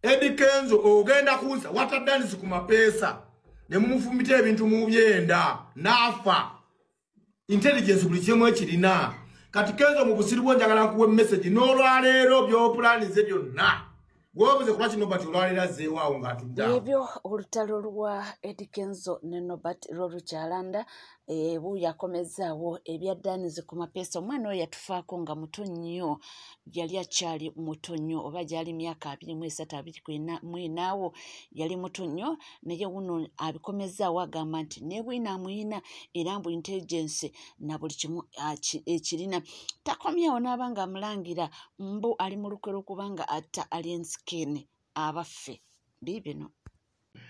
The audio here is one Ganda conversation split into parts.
Eddie Kenzo ogenda kuza wataddanisi ku mapesa ne mumufumita ebintu mu byenda nafa intelligence buli kimu ekirina kati Kenzo mu busiri bwo njagala kuwe message n'olwaleero byo plan ze byonna wobuze kuba kino bati olwaleera zeewaawo ng'atudda ebyo olutalo lwa Eddie Kenzo ne Norbert Rwarukyalanda bu yakomezaawo ebyaddaanizi ku mapesa omwana oyo yatufaako nga muto nnyo yali akyali muto nnyo oba gyali myaka 23-24 yali muto nnyo naye wuno abikomezaawo agamba nti ne bwina amuyina era mbu intelligence na buli kimu ekirina takomyewo n'aba nga amulangira mbu ali mu lukwe lw'okubanga atta alien skin abaffe bibino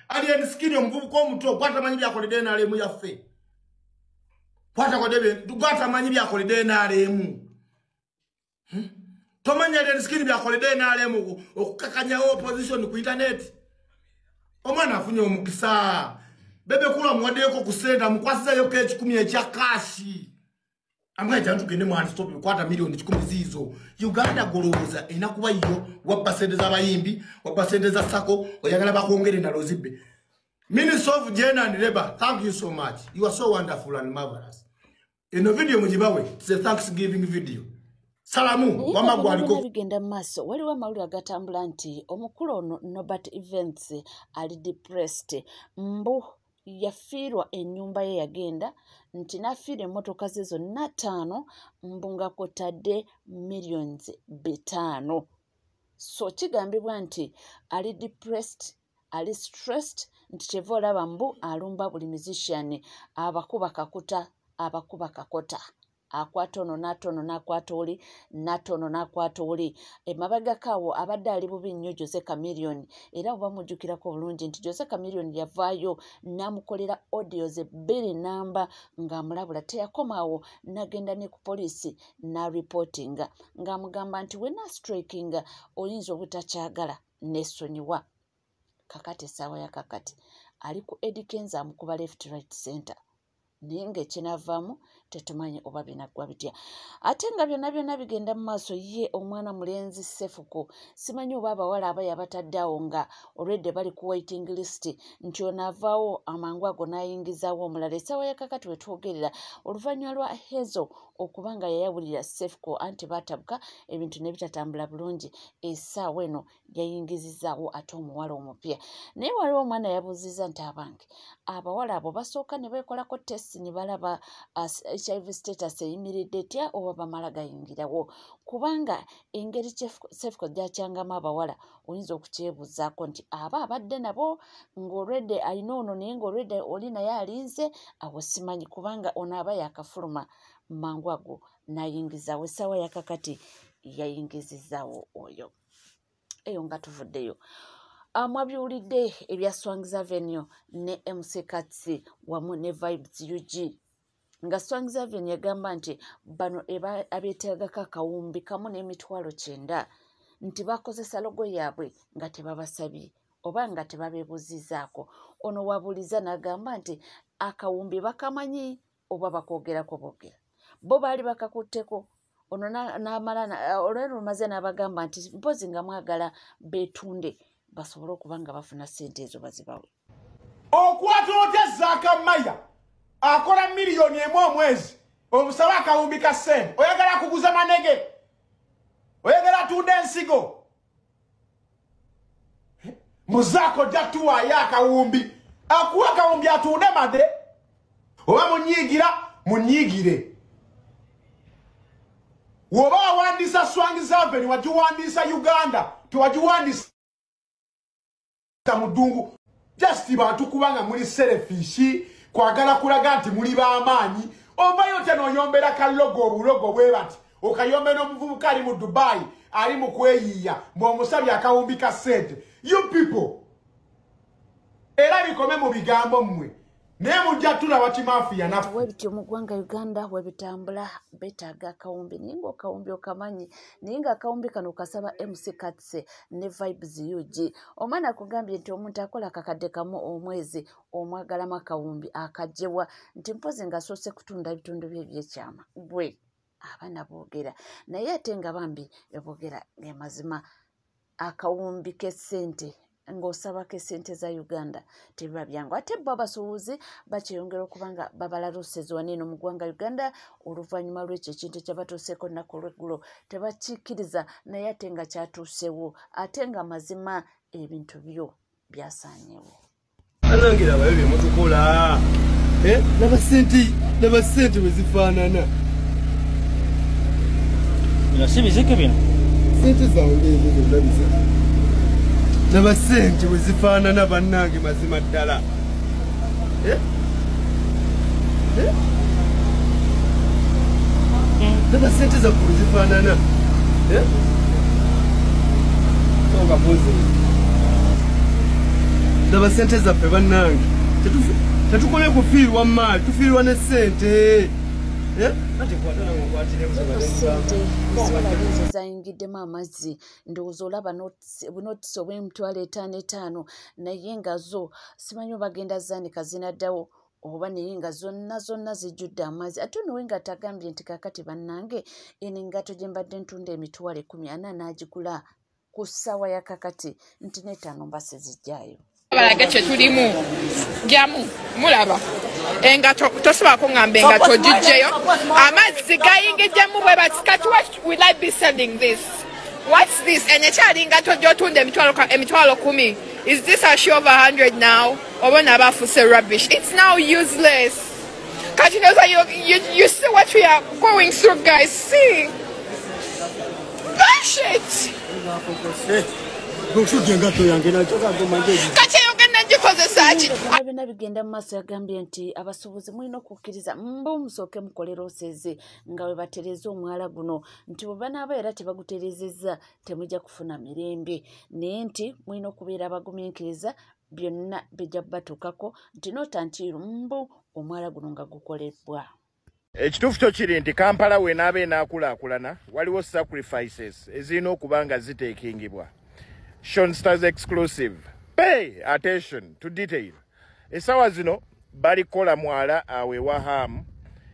alien skin omuvubuka omuto gwatamanyi byakoledde n'alemu yaffe gwatamanyi byakoledde n'alemu tomanya alien skin byakoledde n'alemu okukakanyawo opposition ku internet omwana afunye omukisa bebe kula muwaddeko ku senta mukwasizayo ke 10 ekya kashi amwe jantu gende mu stop kwata milioni 10 zizo Uganda goloza inakuba iyo wapa sente za bayimbi wapa sente za sako oyagala bakongere na lozibe Minister of Gender and Labor, thank you so much. You are so wonderful and marvelous. In the video mujibawe, it's a Thanksgiving video. Salamu, wama gwaliko. Bigenda maso, waliwo amawulire agatambula nti omukulu ono Norbert Events ali depressed. Mbu yafiirwa ennyumba ye yagenda nti nafiira emmotoka ze zonna 5 mbu nga kwotadde millions 5. So kigambibwa nti ali depressed, ali stressed, nti kyeva olaba mbu alumba buli musician abakuba kakuta abakuba kakota akwata ono n'atono n'akwata oli n'atono n'akwata oli emabega kawo abadde ali bubi nnyo Jose Chameleone era bamujjukirako bulungi nti Jose Chameleone yavaayo n'amukolera audios 2 namba ng'amulabula teyakomawo n'agenda ne ku poliisi n'reportinga ng'amugamba nti wena strikinga oyinza obutakyagala n'essonyiwa kakati essaawa ya kakati ali ku Eddie Kenzo amukuba left right center ninge kinavaamu tetumanyi oba binaggwa bitya ate nga byonna bigenda mu maaso ye omwana mulenzi Sefuko simanyi oba abawala aba yabataddeawo nga already bali ku waiting list nti onaavaawo amangu ago n'ayingizaawo omulala essaawa ya kakati we twogerera oluvannyuma lwa Hezo okubanga yayawulira Sefuko anti batabuka ebintu ne bitatambula bulungi essaawa eno yayingizizaawo ate omuwala omupya naye waliwo omwana yabuuziza nti abange abawala abo basooka ne beekolako test ne balaba HIV status eyimiridde etya oba bamala gayingirawo kubanga engeri Sefuko gyakyangamu abawala oyinza okukyebuuzaako nti aba abadde nabo ng'olwedde alina ono naye ng'olwedde oli naye alinze awo simanyi kubanga ono aba yakafuluma mangu ago n'ayingizaawo essaawa ya kakati yayingizizaawo oyo eyo nga tuvuddeyo mwabiwulidde ebya Swangs Avenue ne MC Katsi wamu ne Vibes UG nga Swangs Avenue yagamba nti bano abeetagako akawumbi kamu n'emitwalo 9 nti bakozesa logo yaabwe nga tebabasabye oba nga tebabeebuuzizaako ono wabuliza n'agamba nti akawumbi bakamanyi oba bakoogerako boogera bo baali bakakutteko ono n'amala olwerumaze n'abagamba nti mpozi nga mwagala beetunde basobole okuba nga bafuna ssente ezo bazibawe okwata otya Zaaka Maya akola miliyoni 1 omwezi omusaba akawumbi ka ssente oyagala kuguza manege oyagala tunde ensigo muzaako jatuwaayo akawumbi akuwa akawumbi atunde made oba munyiigire woba wawandiisa Swangs Avenue wagiwandiisa Uganda tewagiwandiisa mudungu just bantu kubanga muri selfish kwagala kulaga nti muri bamaanyi obayo tenoyombera ka logo bwe bati okayombera omuvubuka ali mu Dubai ali mu kweyiya mb'omusabye akawumbi ka ssente you people era bikome mu bigambo mmwe naye mujja tulaba kimafia naffe webityo mu ggwanga Uganda webitambula betaaga akawumbi naye ng'akawumbi okamanyi naye ng'akawumbi kano kasaba MC Katse ne Vibes UG omwana akugambye nti omuntu akola akakadde kamu omwezi omwagalamu akawumbi akajjebwa nti mpozi ng'asoose kutunda bitundu bye ebyekyama gwe abaana boogera naye ate nga bambi boogera ng'amazima akawumbi k'essente ng'osabako essente za Uganda tebiba byangu ate bo abasuubuzi bakyeyongera okuba nga babalalusezi waneeno mu ggwanga Uganda oluvannyuma lw'ekyo ekintu kyabatuuseeko nnaku olw'eggulo tebakikkiriza naye ate nga kyatuusewo ate nga mazima ebintu byo byasaanyewo anangira abayo bye mutukola n'abasente bwe zifaanana bino si bizike bino sente zange ezo zonna n'abasente bwe zifaanana bannange mazima ddala n'abasente zaffe bwe zifaanana songa muze n'abasente zaffe bannange tetukomye kufiirwa maali tufiirwa n'essente sente zolabe ezo zayingiddemu amazzi ndowooza olaba bunotisi obw'emitwalo 5 naye nga zo simanyi bagenda zaanika zinaddawo oba naye nga zonna zijjudde amazzi ate nowe nga tagambye nti kakati bannange eno engato gye mbadde ntunda emitwalo 10 n'agigula ku ssaawa ya kakati nti n'ettaano mbase zijjaayo abalage kye tulimu gyamu mulaba engato tosobola kuŋŋamba engato gijjeyo amazzi gayingiddemu bwe bati kati what will I be selling this what's this and ekyali engato gy'otunda emitwalo 10 is this a show of 100 now oba nabaafuse rubbish it's now useless kati noza you see what we are going through guys see gosh it byonna bigenda mu maaso yagambye nti abasuubuzi mulina okukkiriza mbu musooke mukole loosezi nga bwe batereza omwala guno nti bwe banaaba era tebaguterezezza temujja kufuna mirembe naye nti mulina okubeera abagumiikiriza byonna bijja batuukako nti notantiiru mbu omwala guno nga gukolebwa ekituufu kyo kiri nti Kampala weenaaba enaakulaakulana waliwo sacrifices ezirina okuba nga ziteekingibwa Sean Stars exclusive. Pay attention to detail. Esawa zino balikola mwala awe Waham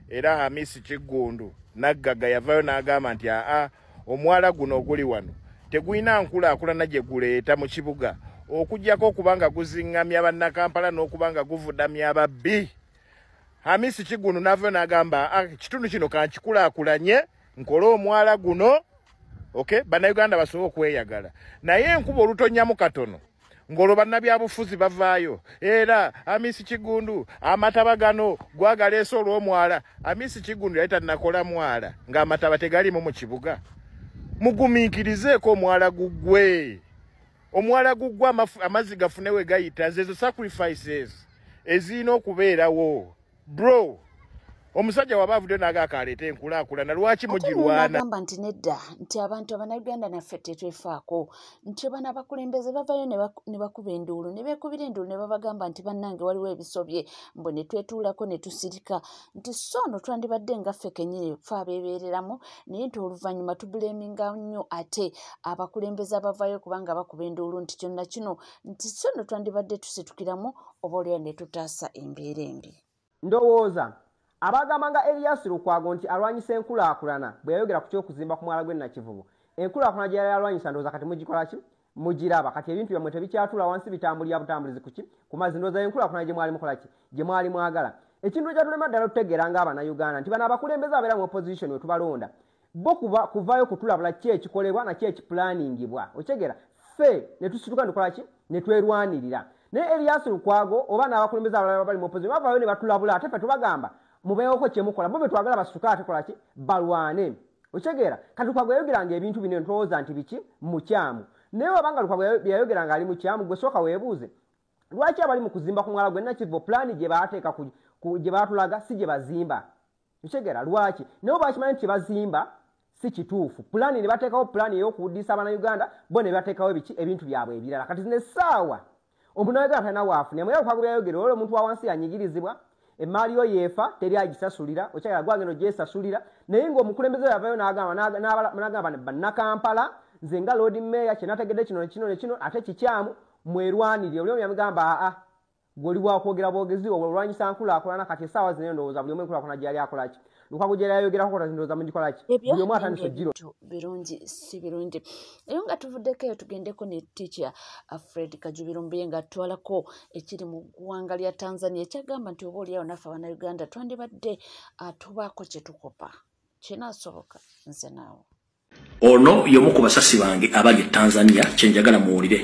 era Hamisi Kigundu naggaga yavayo n'agamba nti omwala guno oguli wano tegulina nkulaakulana gye guleeta mu kibuga okuggyako okubanga guzingamya bannakampala n'okubanga guvudamya ababbi. Hamisi Kigundu n'avayo n'agamba kitundu kino kankikulaakulanye nkole omwala guno. Okay, bannayuganda basobola okweyagala naye enkuba olutonnyamu katono ng'olwo bannabyabufuzi bavaayo era Hamisi Kigundu amataba gano gwagaleesa olw'omwala Hamisi Kigundu yali tannakola mwala ng'amataba tegalimu mu kibuga mugumiikirizeeko omwala guggwe amazzi gafune we gayita zezo sacrifices ezirina okubeerawo bro omusajja wabavudde n'agakaleeta enkulaakulana lwaki mugirwana agamba nti nedda nti abantu abannayuganda naffe tetwefaako nti bano abakulembeze bavayo ne bakuba enduulu ne beekubira enduulu ne babagamba nti bannange waliwo ebisobye mbu ne twetuulako ne tusirika nti so no twandibadde nga ffe kennyini fe abeebeereramu naye nti oluvannyuma tubuleeminga nnyo ate abakulembeze abavayo kubanga bakuba enduulu nti kyonna kino nti so no twandibadde tusitukiramu oba olwera ne tutaasa embeera embi ndowooza abagamba nga Elias Lukwago nti alwanyisa enkulaakulana bwe yayogera ku ky'okuzimba ku mwala gw'e Nakivubo enkulaakulana gye yali alwanyisa ndowooza kati mugikola ki mugiraba kati ebintu byammwe tebikyatula wansi bitambulira butambulizi ku ki ku mazzi ndowooza enkulaakulana gye mwali mukola ki gye mwali mwagala ekintu ekyatulema ddala okutegeera ng'abannayuganda nti bano abakulembeze abeera mu opposition we tubalonda bo kuvaayo kutulabula ki ekikolebwa naki ekipulaaningibwa okitegeera ffe ne tusituka ntukola ki ne twerwanirira naye Elias Lukwago oba n'abakulembeze abalala bali mu opposition bavaayo ne batulabula ate ffe tubagamba mubeeko kyemukola bo betwagala basituka ate kola ki balwane okitegeera kati Lukwago yayogeranga ebintu bino ntowooza nti biki mukyamu naye wabanga Lukwago yayogeranga ali mukyamu gwe sooka weebuuze lwaki abali mu kuzimba ku mwala gw'e Nakivubo pulaani gye baateeka gye baatulaga si gye bazimba okitegeera lwaki naye bakimanyi nti bazimba si kituufu pulaani ne bateekawo pulaani ey'okuwuddisa abannayuganda bo ne bateekawo biki ebintu byabwe ebirala kati zino essaawa omunayuganda talina waafune era Lukwago byayogera olwo omuntu wa wansi yanyigirizibwa emaali yo yeefa teri agisasulira okyagala gwagenda ogyesasulira naye ng'omukulembeze yavayo n'agamba bannakampala nze nga Lord Mayor kye nategedde kino ne kino ate kikyamu mwerwanirire oli omu yamugamba goli bwakwogera bwogezi olwanyisa nkulaakulana kati essaawa zino ndowooza buli omu enkulaakulana gyali akolaki Lukaku gyali ayogerako kota ndowooza mugikola ki buli omu atandise ejjiro birungi si birungi eyo nga tuvuddeko eyo tugendeko ne teacher Fred Kajubiro Mbuye nga atwalako ekiri mu ggwanga lya Tanzania ekyagamba nti oba oliawo naffe Abannayuganda twandibadde tubaako kye tukopa kinaasoboka nze naawe ono y'omu ku basasi bange abali Tanzania kyenjagala muwulire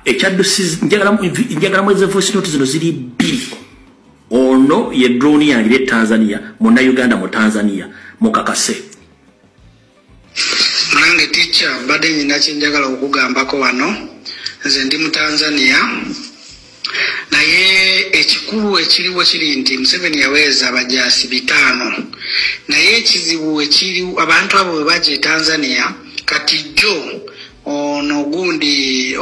ekyadusiza njagala mwezi voice note zino ziri bbiri ono ye drone yange Tanzania muna Uganda mu Tanzania mukakase nange teacher bade nyina kyenjagala okugambako wano nze ndi mu Tanzania naye ekikulu ekiriwo kiri nti Museveni yaweeza abajasi 5 naye ekizibu ekiri abantu abo bwe baje Tanzania kati jo ono gundi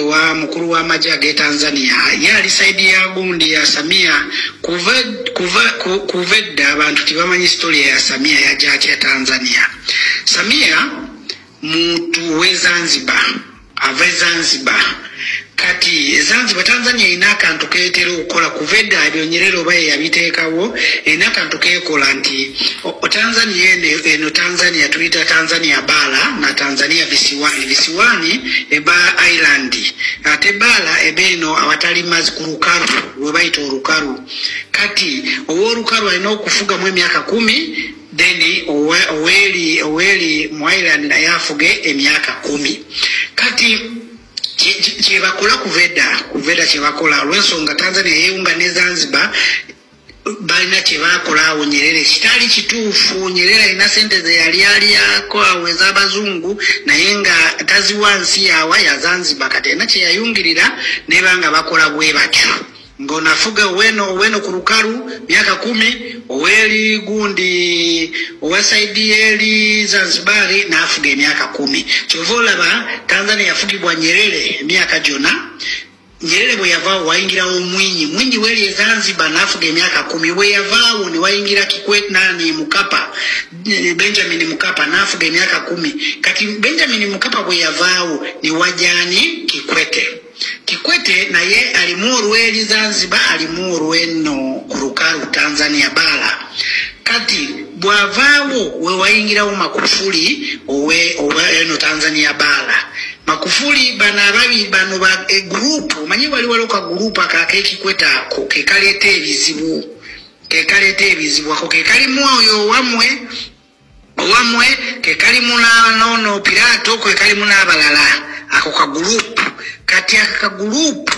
wa mukuru wa majaga Tanzania yali saidi ya gundi ya Samia kuvedda abantu tibamanyi story ya Samia ya jaji ya Tanzania. Samia mtu we Zanzibar ave Zanzibar kati Zanzibar Tanzania inaka ntuketero ukola kuvedda abyonyerero baye yabiteekawo inaka ntukekola nti Tanzania eno Tanzania tuita Tanzania bara na Tanzania visiwani eba island ate bara ebeno awatali mazi kurukaru webaita orukaru kati oworukaru alina okufuga mu emyaka 10 then oweli mu island na yafuge emyaka 10 kati Chivakola kuveda chivakola lwensonga Tanzania yeunga ne Zanzibar balina chivakola awo Nyerere kitali kituufu Nyerere ina sente ze yali yako aweza abazungu naye nga taziwansi awa ya Zanzibar kati ena kye yayungirira ne banga bakola bwe batyo ngonafuga weno kurukaru miaka 10 oweli gundi owasaidi eli Zanzibari na afuge miaka 10 chovola ba Tanzania yafugibwa Nyerere miaka jona Nyerere bwe yavao waingira Mwinyi weli Zanzibar na afuge miaka 10 bwe yavao ni waingira Kikwete nani Mkapa Benjamin Mkapa na afuge miaka 10 kati Benjamin Mkapa bwe yavao ni wajani Kikwete na ye alimuru eli Zanzibar alimuru eno kurukaru Tanzania bara kati bwavao we waingira Magufuli owe eno Tanzania bara Magufuli bana babi bano ba group manyi wali waloka group akake Kikwete ako kekalete ebizibu ako kekalimu oyo wamwe kekalimu na nono Pilato kekalimu na abalala ako ka group kati aka group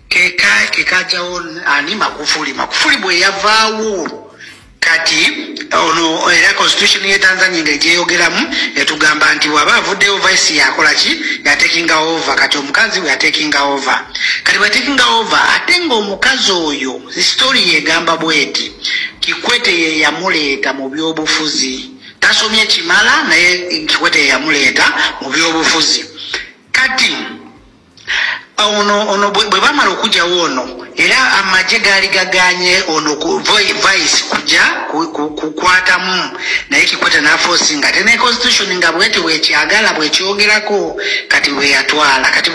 kekaja on ani Magufuli bwe yavaawo kati ono era constitution ya Tanzania ngejeyogeramu etugamba nti waba avuddeyo vice yakola ki ya taking over kati omukazi we ya taking over kati we taking over atenga omukazi oyo story yegamba bweti Kikwete ye yamuleeta mu byobufuzi tasomye kimala naye Kikwete yamuleta mu byobufuzi kati ono bwe bamala okujja wono era amaje gali gaganye ono ku vice kuja kukwatamu naye Kikwete na force nga tene constitution nga bwete wekyagala bwekyogerako kati bwe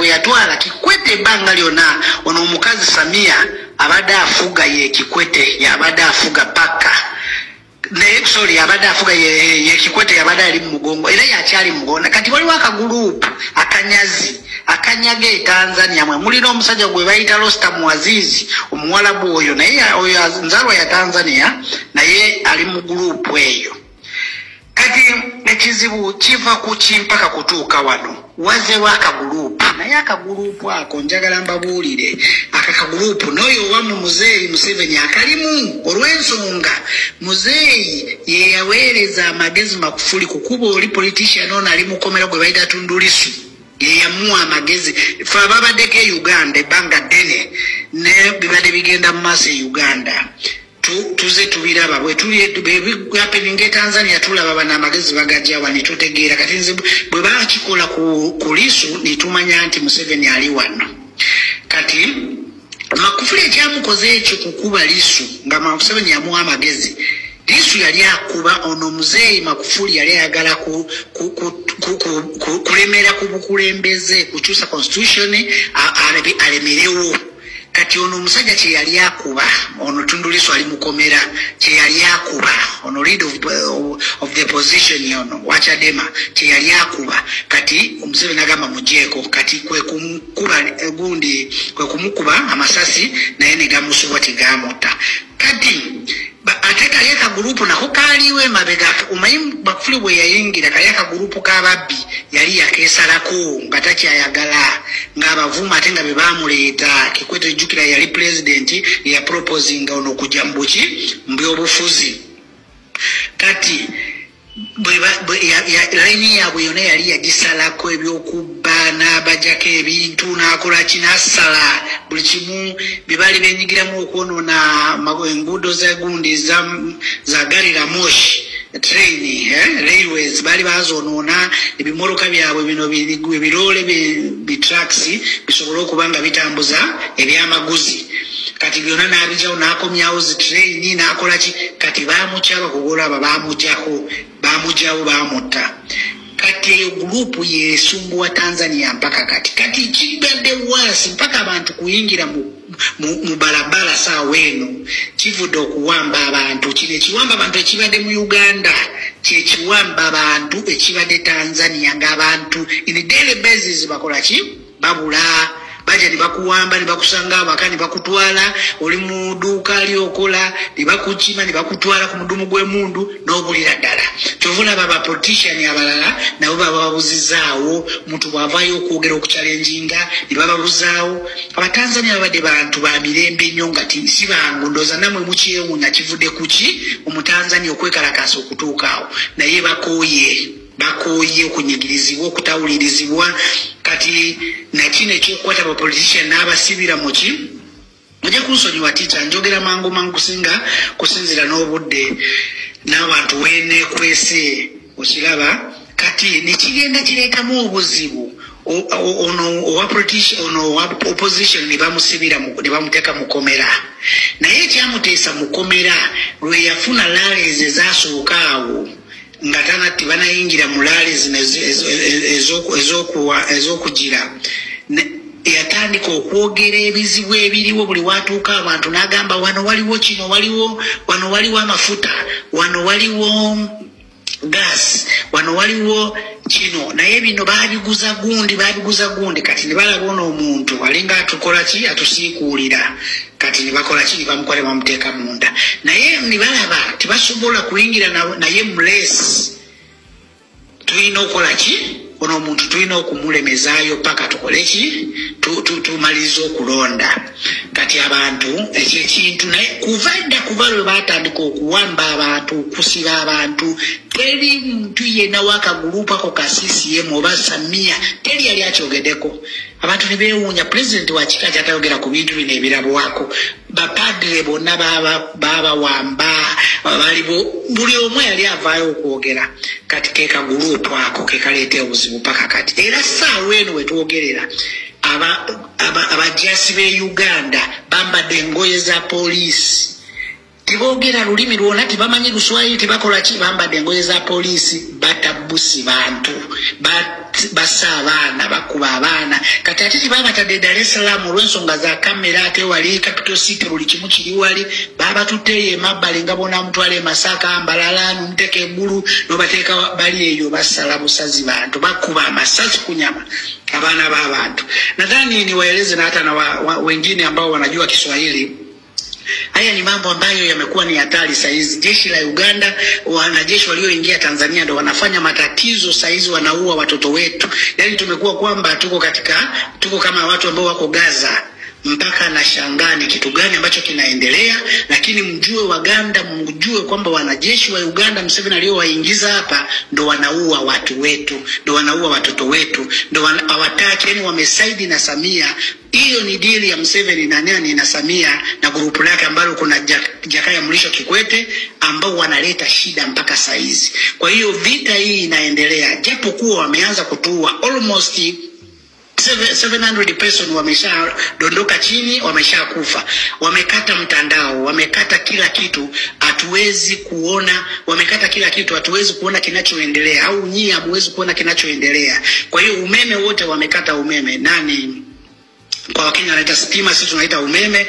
yatwala Kikwete banga lyona ono omukazi Samia abadde afuga ye Kikwete yabadde afuga paka yabadde afuga ye Kikwete yabadde ali mu mugongo era yakyali mugonda kati waliwo akagroup akanyage Tanzania mwe mulina omusajja gwe bayita Rostam Azizi omuwalabu oyo naye oyo nzalwa ya Tanzania naye ali mu group eyo kati ekizibu kiva ku kimpaka kutuuka wano wazewo akagroup naye akagroup ako njagala mbabuulire akagroup n'oyo wamu Muzeeyi Museveni akalimu olw'ensonga Muzeeyi ye yaweereza amagezi Magufuli kukuba oli politician ono ali mukomera gwe bayita Tundu Lissu yamuwa amagezi fe ababaddeko Uganda ebbanga ddene ne bibadde bigenda mu maaso Uganda tuze tubiraba bwe tuli happening Tanzania tulaba bana amagezi bagajja wani tutegeera kati nze bwe bakikola ku Lissu nitumanya nti Museveni ali wano kati Magufuli ekyamukoze ekyo kukuba Lissu nga Museveni yamuwa amagezi Lissu yali akuba ono Muzeeyi Magufuli yali ayagala kulemera ku bukulembeze kukyusa constitution alemerewo kati ono musajja kye yali akuba ono Tundu Lissu ali mukomera kye yali akuba ono lead of the opposition ono wa Chadema kye yali akuba kati Museveni agamba mujeko kati kwe kumukuba gundi kwe kumukuba amasasi naye ne gamusuba tigamota kati ateka yeka gurupu na hokaliwe mabega umanyi Magufuli bwe yayingira kayaka gurupu kababbi yali yakesalako ngatachi ayagala ngabavuma atenga bebamuleeta Kikwete jukira yali president ya proposing ono kujambuchi mbyobufuzi kati laini yabwe yona yali yagisalako ebyokubana bajake ebintu nakola kinasala buli kimu bibali benyigiramu okwonona enguudo za gundi za gari la moshi train railways bali bazonona ebimoroka byabwe bino birole bi trucks bisobola okubanga bitambuza ebyamaguzi kati byona nabijao nakomyawo zi train nakola ki kati bamuchaba kugola bamujaho bamutta kati eyo grupu yesumbuwa Tanzania mpaka kati kibadde wasi mpaka abantu kuyingira mu balabala saa wenu kivudo okuwamba abantu kine kiwamba abantu ekibadde mu Uganda kye kiwamba abantu ekibadde Tanzania ng'abantu in daily basis bakola ki babula baje nibakuwamba nibakusanga abakani bakutwala oli mu duka lyokola nibakukima nibakutwala ku mudumu gw'emundu n'obulira ddala kyovuna baba politician abalala nabo bababuzizaawo muntu bwavayo okwogera okuchallenginga nibababuzaawo abatanzania babadde bantu ba mirembe nnyo nga si bangu ndooza namwe mukyewuunya kivudde kuki omutanzania okwekalakasa okutuukaawo naye bakooye okunyigirizibwa okutawulirizibwa kati nakino ekyokukwata ba politician n'abasibira muki mujja kunsonyiwa ticha njogera mangu kusinzira n'obudde n'abantu wene kwese okiraba kati nikigenda kireetamu obuzibu owa opposition nibamusibira nibamuteeka mukomera naye ekyamuteesa mukomera lwe yafuna lales ezasooka nga tanati banayingira mu lales ez'okugira yatandika okwogera ebizibu ebiriwo buli watuuka abantu n'agamba wano waliwo kino wano waliwo amafuta wano waliwo gas wano waliwo kino naye bino babiguza gundi kati nibalaba ono omuntu alinga atukola ki atusiikuulira kati nibakola ki nibamukola bamuteeka munda naye nibalaba tibasobola kuyingira naye mulesi tulina okukola ki ono omuntu tulina okumulemezaayo paka tukole ki tumalize okulonda kati abantu ekyo ekintu naye kuva lwe batandika okuwamba abantu okusiba abantu teri muntu yenna wakagurupu ako ka CCM oba Samia teri yali akyogeddeko abantu ne beewuunya pulezidenti wa kika kyatayogera ku bintu bino ebirabwako bapadre bonna babawamba buli omu yali avaayo okwogera kati kekagurupu ako kekaleeta obuzibu paka kati era saawa eno wetwogerera abajasi b'e Uganda bambadde engoye za poliisi tibogera lulimi lwonna tibamanyi Luswayiri tibakola ki bambadde engoye za poliisi batabusi bantu bassa abaana bakuba abaana kati ate tibabatadde Dar es Salaam olw'ensonga za kamera ate wali Capital City buli kimu kiri wali babatuteeyo emabbali nga bona mutwala e Masaka Mbalala n'omuteeka eggulu n'obateeka bali eyo basala busazi bantu bakuba amasasi ku nyama abana b'abantu. Nadhani niwaeleze na hata na wengine ambao wanajua Kiswahili. Haya ni mambo ambayo yamekuwa ni hatari saizi. Jeshi la Uganda, wanajeshi walioingia Tanzania ndio wanafanya matatizo saizi, wanaua watoto wetu. Yaani tumekuwa kwamba tuko kama watu ambao wako Gaza. Mpaka na shangani kitu gani ambacho kinaendelea, lakini mjue Waganda, mjue kwamba wanajeshi wa Uganda Museveni aliowaingiza hapa ndo wanaua watu wetu, ndo wanaua watoto wetu, ndo hawataki, yani wamesaidi na Samia. Hiyo ni dili ya Museveni na nani na Samia na grupu lake ambalo kuna Jakaya Mrisho Kikwete ambao wanaleta shida mpaka saizi. Kwa hiyo vita hii inaendelea, japo kuwa wameanza kutua almost 700 person wamesha dondoka chini, wamesha kufa, wamekata mtandao, wamekata kila kitu, hatuwezi kuona, wamekata kila kitu, hatuwezi kuona kinachoendelea, au nyinyi hamwezi kuona kinachoendelea. Kwa hiyo umeme wote wamekata umeme. Nani Kwa Wakenya wanaita stima, sisi tunaita umeme,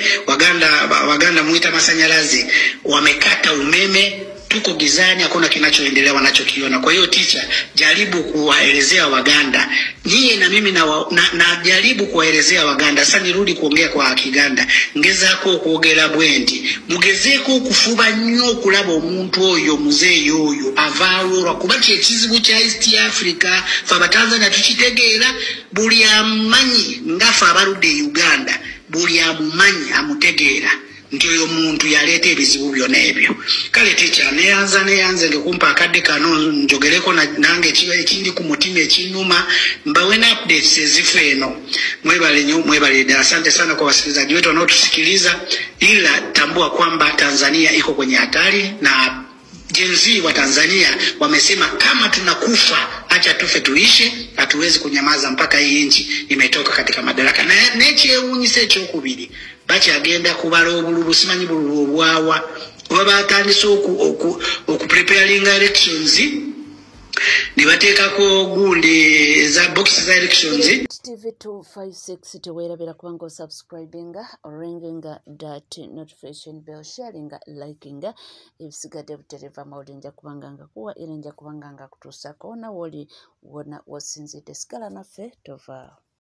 Waganda muita masanyalazi. Wamekata umeme, tuko gizani, hakuna kinachoendelea wanachokiona. Kwa hiyo teacher, jaribu kuwaelezea Waganda. Nyie na mimi na jaribu kuwaelezea Waganda. Sasa nirudi kuongea kwa Kiganda. Ngezako kuogera bwendi. Mugezeko kufuba nnyo kulaba omuntu oyo muzeeyi oyo avaalwa kuba kyekizibu kya East Africa. Fa Tanzania tukitegeera buli amanyi ngafa abaludde Uganda. Buli amumanyi amutegeera nti oyo muntu yaleeta ebizibu byonna ebyo. Kale teacher neyanze ngekumpa akadde kano njogereko nange ekindi ku mutima ekinnuma. Mbawe na updates ezifu eno. Mwebale nnyo, mwebale ddala. Asante sana kwa wasikilizaji wetu wanaotusikiliza, ila tambua kwamba Tanzania iko kwenye hatari, na Gen Z wa Tanzania wamesema kama tunakufa acha tufe tuishe, hatuwezi kunyamaza mpaka hii nchi imetoka katika madaraka. Na nekyewuunyisa ekyokubiri bachi agenda kubala obululu, simanyi bululu obwawa oba batandise okupreparinga elections ne bateekako gundi za box za elections. TV 256 teweerabira kubanga osubscribinga, ringinga that notification bell, sharinga, likinga ebisigadde butereva mawulire nja kubanga nga kuwa era nja kubanga nga kutuusako na woli wona wasinzidde. Sigala naffe tovaawo.